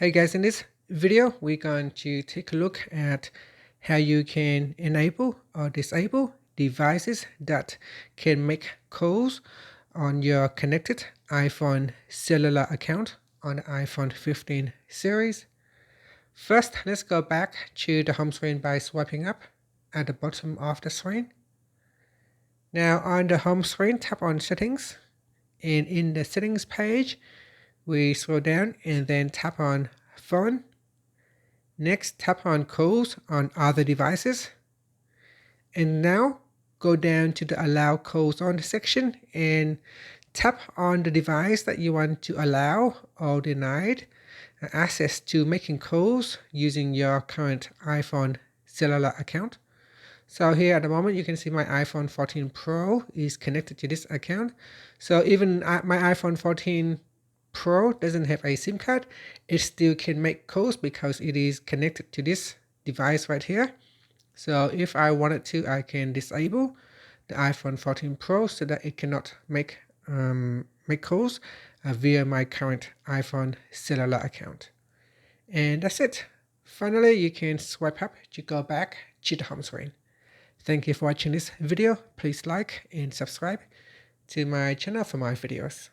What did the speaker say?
Hey guys, in this video, we're going to take a look at how you can enable or disable devices that can make calls on your connected iPhone cellular account on the iPhone 15 series. First, let's go back to the home screen by swiping up at the bottom of the screen. Now on the home screen, tap on settings, and in the settings page, we scroll down and then tap on phone. Next, tap on calls on other devices. And now go down to the allow calls on section and tap on the device that you want to allow or denied access to making calls using your current iPhone cellular account. So here at the moment, you can see my iPhone 14 Pro is connected to this account. So even my iPhone 14 Pro doesn't have a SIM card, it still can make calls because it is connected to this device right here. So if I wanted to, I can disable the iPhone 14 Pro so that it cannot make calls via my current iPhone cellular account. And that's it. Finally, you can swipe up to go back to the home screen. Thank you for watching this video. Please like and subscribe to my channel for more videos.